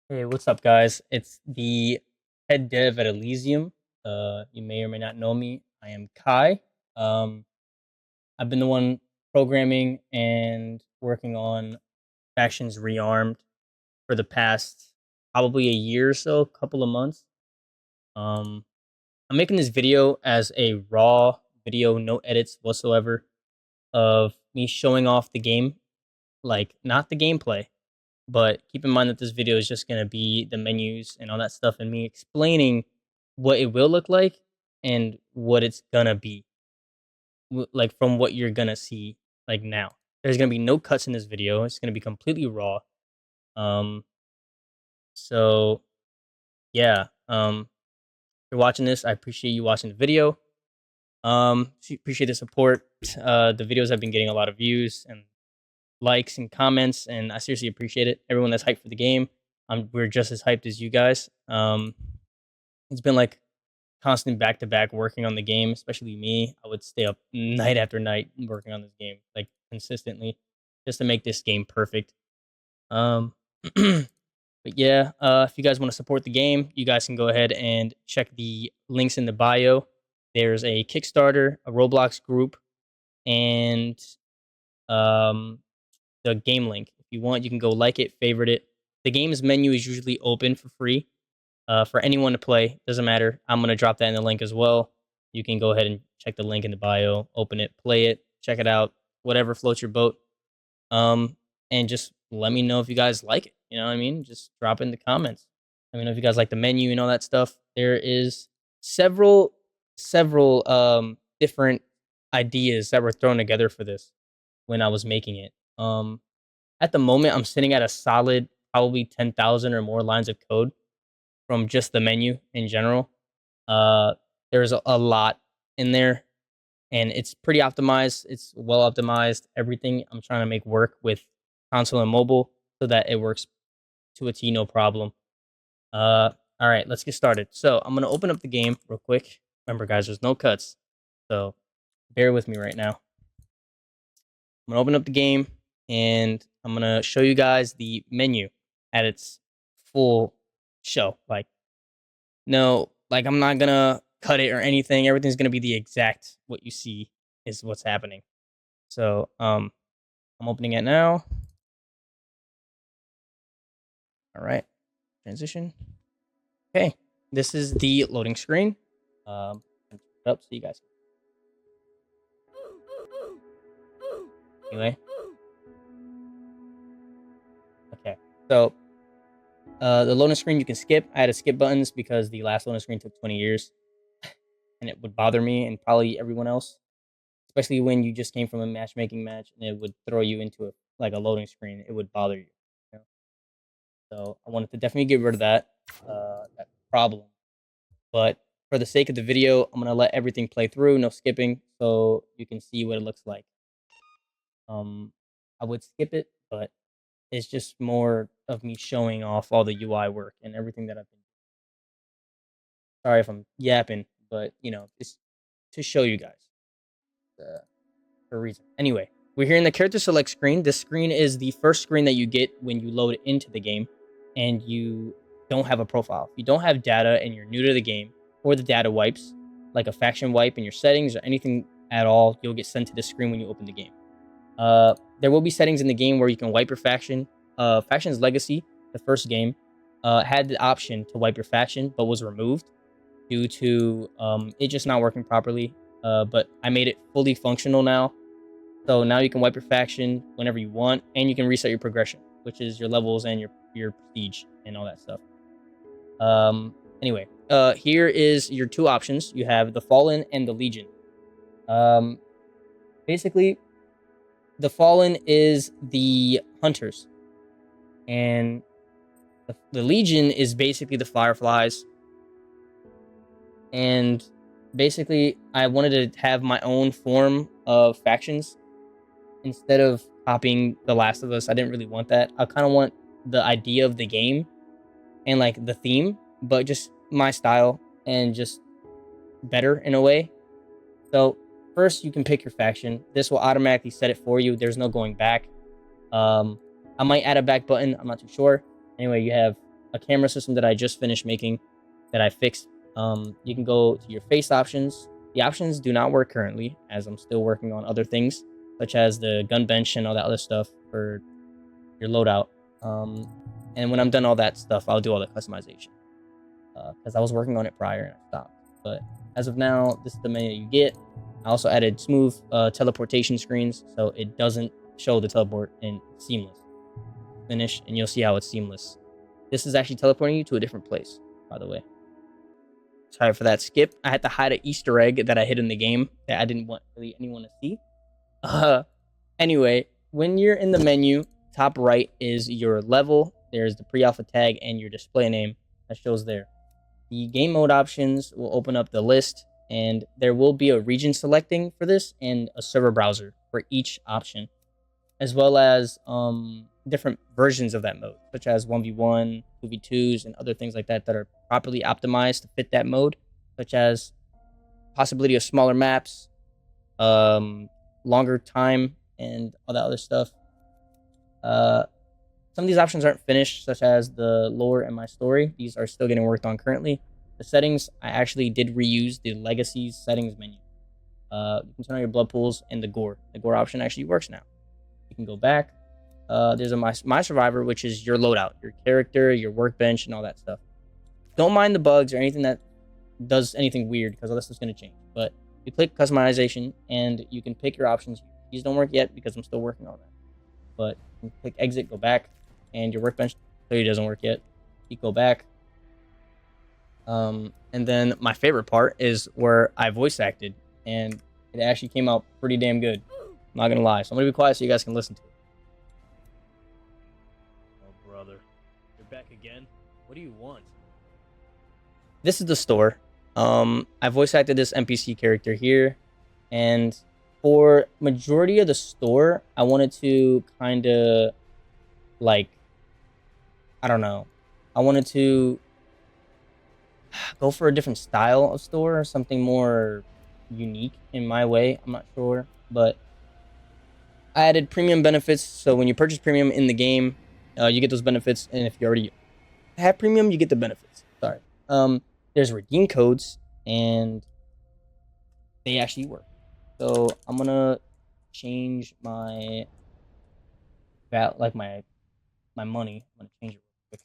Hey, what's up, guys? It's the head dev at Elysium. You may or may not know me. I am Kai. Um, I've been the one programming and working on Factions Rearmed for the past probably a year or so, couple of months. Um, I'm making this video as a raw video, no edits whatsoever, of me showing off the game, like not the gameplay. But keep in mind that this video is just going to be the menus and all that stuff and me explaining what it will look like and what it's going to be. Like from what you're going to see like now. There's going to be no cuts in this video. It's going to be completely raw. Um so yeah, if you're watching this, I appreciate you watching the video. Appreciate the support. The videos have been getting a lot of views and likes and comments, and I seriously appreciate it. Everyone that's hyped for the game, we're just as hyped as you guys. It's been like constant back to back working on the game, especially me. I would stay up night after night working on this game, like consistently, just to make this game perfect. Um, but yeah, if you guys want to support the game, you guys can go ahead and check the links in the bio. There's a Kickstarter, a Roblox group, and um, the game link. If you want, you can go like it, favorite it. The game's menu is usually open for free for anyone to play. Doesn't matter. I'm going to drop that in the link as well. You can go ahead and check the link in the bio, open it, play it, check it out, whatever floats your boat. And just let me know if you guys like it. You know what I mean? Just drop it in the comments. Let me know if you guys like the menu and all that stuff. There is several different ideas that were thrown together for this when I was making it. At the moment, I'm sitting at a solid probably 10,000 or more lines of code from just the menu in general. There's a lot in there, and it's pretty optimized. It's well optimized. Everything I'm trying to make work with console and mobile so that it works to a T, no problem. All right, let's get started. So I'm gonna open up the game real quick. Remember, guys, there's no cuts, so bear with me right now. I'm gonna open up the game and I'm gonna show you guys the menu at its full show. Like, no, like I'm not gonna cut it or anything. Everything's gonna be the exact what you see is what's happening. So I'm opening it now. All right, transition. Okay, this is the loading screen. Up so you guys. Anyway. Okay, so the loading screen you can skip. I had to skip buttons because the last loading screen took 20 years. And it would bother me and probably everyone else, especially when you just came from a matchmaking match and it would throw you into a loading screen. It would bother you. You know? So I wanted to definitely get rid of that problem. But for the sake of the video, I'm gonna let everything play through, no skipping, so you can see what it looks like. I would skip it, but it's just more of me showing off all the UI work and everything that I've been. Sorry if I'm yapping, but you know, it's to show you guys for a reason. Anyway, we're here in the character select screen. This screen is the first screen that you get when you load into the game and you don't have a profile. If you don't have data and you're new to the game, or the data wipes, like a faction wipe in your settings or anything at all, you'll get sent to this screen when you open the game. There will be settings in the game where you can wipe your faction. Faction's Legacy, the first game, had the option to wipe your faction, but was removed due to it just not working properly. But I made it fully functional now. So now you can wipe your faction whenever you want, and you can reset your progression, which is your levels and your prestige and all that stuff. Anyway, here is your two options. You have the Fallen and the Legion. Basically, the Fallen is the hunters, and the Legion is basically the Fireflies. And basically, I wanted to have my own form of factions instead of copying The Last of Us. I didn't really want that. I kind of want the idea of the game and like the theme, but just my style and just better in a way. So first, you can pick your faction. This will automatically set it for you. There's no going back. I might add a back button. I'm not too sure. Anyway, you have a camera system that I just finished making that I fixed. You can go to your face options. The options do not work currently, as I'm still working on other things, such as the gun bench and all that other stuff for your loadout. And when I'm done all that stuff, I'll do all the customization. Because I was working on it prior and I stopped. But as of now, this is the menu you get. I also added smooth teleportation screens, so it doesn't show the teleport and seamless. Finish, and you'll see how it's seamless. This is actually teleporting you to a different place, by the way. Sorry for that skip. I had to hide an Easter egg that I hid in the game that I didn't want really anyone to see. Anyway, when you're in the menu, top right is your level. There's the pre-alpha tag and your display name that shows there. The game mode options will open up the list, and there will be a region selecting for this and a server browser for each option, as well as different versions of that mode, such as 1v1, 2v2s, and other things like that that are properly optimized to fit that mode, such as possibility of smaller maps, longer time, and all that other stuff. Some of these options aren't finished, such as the lore and my story. These are still getting worked on currently. The settings, I actually did reuse the legacy settings menu. You can turn on your blood pools and the gore. The gore option actually works now. You can go back. There's a my survivor, which is your loadout, your character, your workbench, and all that stuff. Don't mind the bugs or anything that does anything weird, because all this is going to change. But you click customization and you can pick your options. These don't work yet because I'm still working on that. But you can click exit, go back, and your workbench clearly doesn't work yet. You go back. And then my favorite part is where I voice acted, and it actually came out pretty damn good. I'm not gonna lie. So I'm gonna be quiet so you guys can listen to it. Oh, brother. You're back again? What do you want? This is the store. I voice acted this NPC character here, and for majority of the store, I wanted to kind of like, I don't know, I wanted to go for a different style of store, something more unique in my way. I'm not sure, but I added premium benefits. So when you purchase premium in the game, you get those benefits, and if you already have premium, you get the benefits. Sorry. There's redeem codes, and they actually work. So I'm gonna change my my money. I'm gonna change it real quick.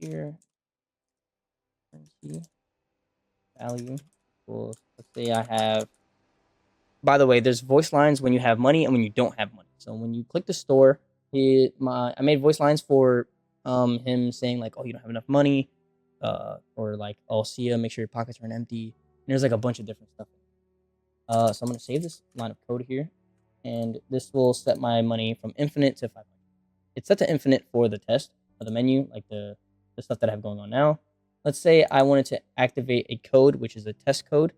Here, currency value. Well, let's say I have. By the way, there's voice lines when you have money and when you don't have money. So when you click the store, I made voice lines for him saying like, oh, you don't have enough money, or like, oh, see ya, make sure your pockets aren't empty. And there's like a bunch of different stuff. So I'm gonna save this line of code here, and this will set my money from infinite to 500. It's set to infinite for the test of the menu, like the stuff that I have going on now. Let's say I wanted to activate a code, which is a test code,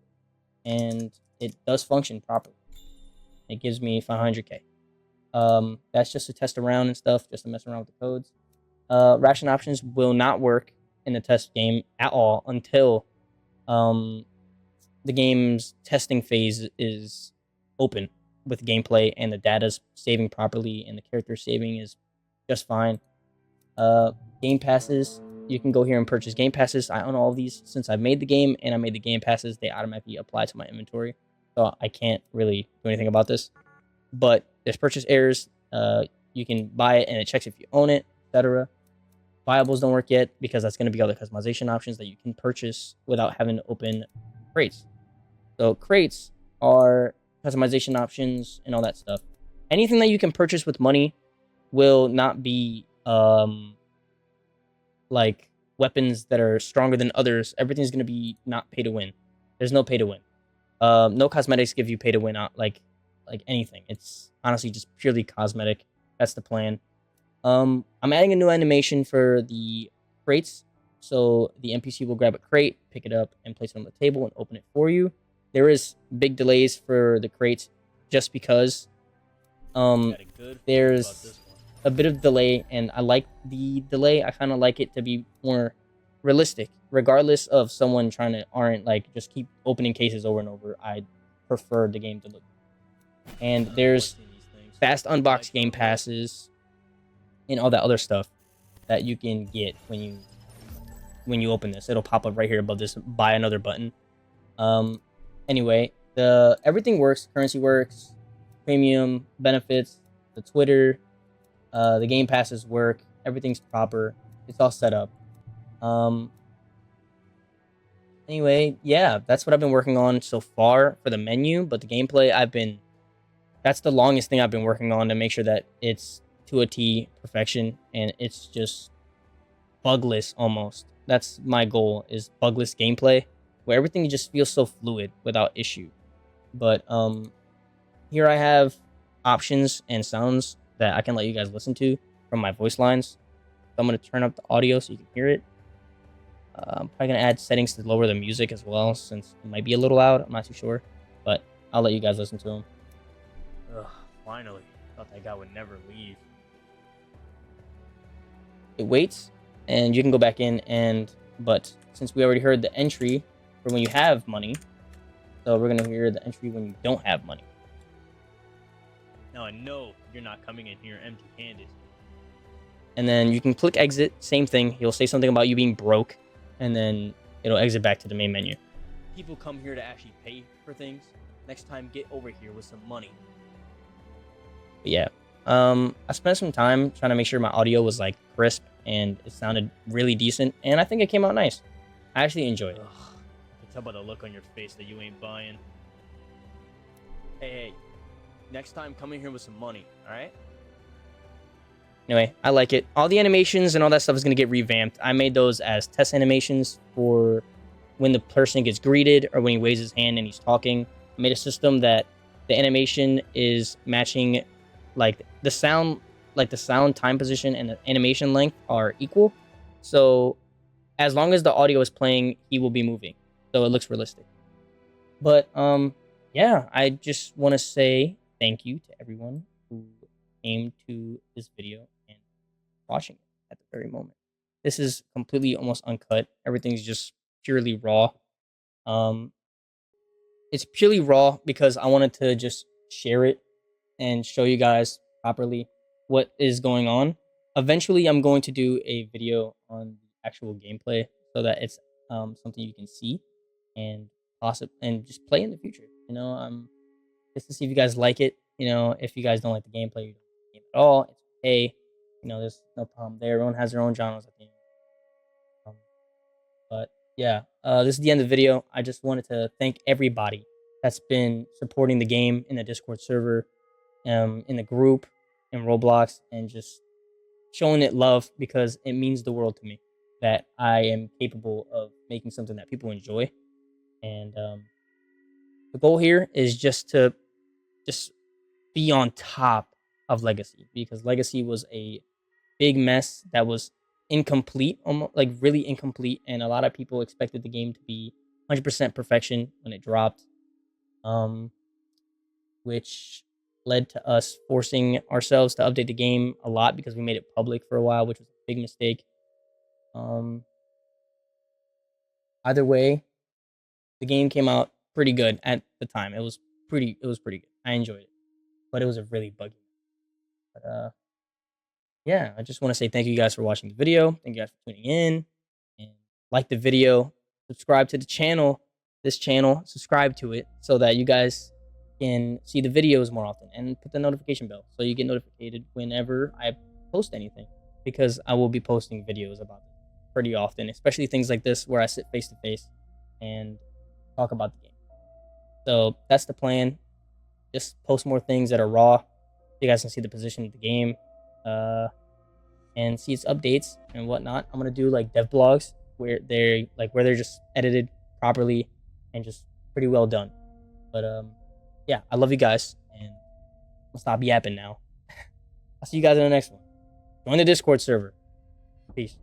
and it does function properly. It gives me 500k. That's just to test around and stuff, just to mess around with the codes. Ration options will not work in the test game at all until the game's testing phase is open with gameplay and the data's saving properly and the character saving is just fine. Game passes, you can go here and purchase game passes. I own all of these since I've made the game, and I made the game passes. They automatically apply to my inventory, so I can't really do anything about this. But there's purchase errors. You can buy it and it checks if you own it, etc. Viables don't work yet because that's going to be other customization options that you can purchase without having to open crates. So crates are customization options and all that stuff. Anything that you can purchase with money will not be like weapons that are stronger than others. Everything's going to be not pay to win. There's no pay to win. No cosmetics give you pay to win, like anything. It's honestly just purely cosmetic. That's the plan. I'm adding a new animation for the crates. So the NPC will grab a crate, pick it up, and place it on the table and open it for you. There is big delays for the crates just because there's a bit of delay, and I like the delay. I kind of like it to be more realistic, regardless of someone aren't like just keep opening cases over and over. I prefer the game to look. And there's fast You like unbox game Roblox? passes, and all that other stuff that you can get when you open this. It'll pop up right here above this buy another button. Anyway, the everything works. Currency works, premium benefits, the Twitter, the game passes work. Everything's proper. It's all set up. Um, anyway, yeah, that's what I've been working on so far for the menu. But the gameplay, that's the longest thing I've been working on to make sure that it's to a T perfection and it's just bugless almost. That's my goal, is bugless gameplay where everything just feels so fluid without issue. But here I have options and sounds that I can let you guys listen to from my voice lines. So I'm going to turn up the audio so you can hear it. I'm probably going to add settings to lower the music as well, since it might be a little loud. I'm not too sure, but I'll let you guys listen to them. Ugh, finally. Thought that guy would never leave. It waits, and you can go back in, but since we already heard the entry for when you have money, so we're going to hear the entry when you don't have money. Now I know you're not coming in here empty-handed. And then you can click exit, same thing. He'll say something about you being broke, and then it'll exit back to the main menu. People come here to actually pay for things. Next time, get over here with some money. But yeah, I spent some time trying to make sure my audio was like crisp and it sounded really decent, and I think it came out nice. I actually enjoyed it. Ugh, I can tell by the look on your face that you ain't buying. Hey, next time, come in here with some money, alright? Anyway, I like it. All the animations and all that stuff is going to get revamped. I made those as test animations for when the person gets greeted or when he waves his hand and he's talking. I made a system that the animation is matching, like the sound time position and the animation length are equal. So as long as the audio is playing, he will be moving. So it looks realistic. But yeah, I just want to say thank you to everyone who came to this video and watching it at the very moment. This is completely almost uncut. Everything's just purely raw. It's purely raw because I wanted to just share it and show you guys properly what is going on. Eventually, I'm going to do a video on the actual gameplay so that it's something you can see and and just play in the future. You know, just to see if you guys like it. You know, if you guys don't like the gameplay, you don't like the game at all, it's okay. You know, there's no problem there. Everyone has their own genres at the end. But yeah, this is the end of the video. I just wanted to thank everybody that's been supporting the game in the Discord server, in the group, in Roblox, and just showing it love, because it means the world to me that I am capable of making something that people enjoy. And the goal here is just to be on top of Legacy, because Legacy was a big mess that was incomplete, almost like really incomplete, and a lot of people expected the game to be 100% perfection when it dropped, which led to us forcing ourselves to update the game a lot because we made it public for a while, which was a big mistake. Either way, the game came out pretty good at the time. It was pretty good. I enjoyed it, but it was a really buggy. But yeah, I just want to say thank you guys for watching the video. Thank you guys for tuning in, and like the video, subscribe to the channel, subscribe to it so that you guys can see the videos more often, and put the notification bell so you get notified whenever I post anything, because I will be posting videos about it pretty often, especially things like this where I sit face to face and talk about the game. So that's the plan. Just post more things that are raw so you guys can see the position of the game, and see its updates and whatnot. I'm gonna do like dev blogs where they're just edited properly and just pretty well done. But yeah, I love you guys, and I'll stop yapping now. I'll see you guys in the next one. Join the Discord server. Peace.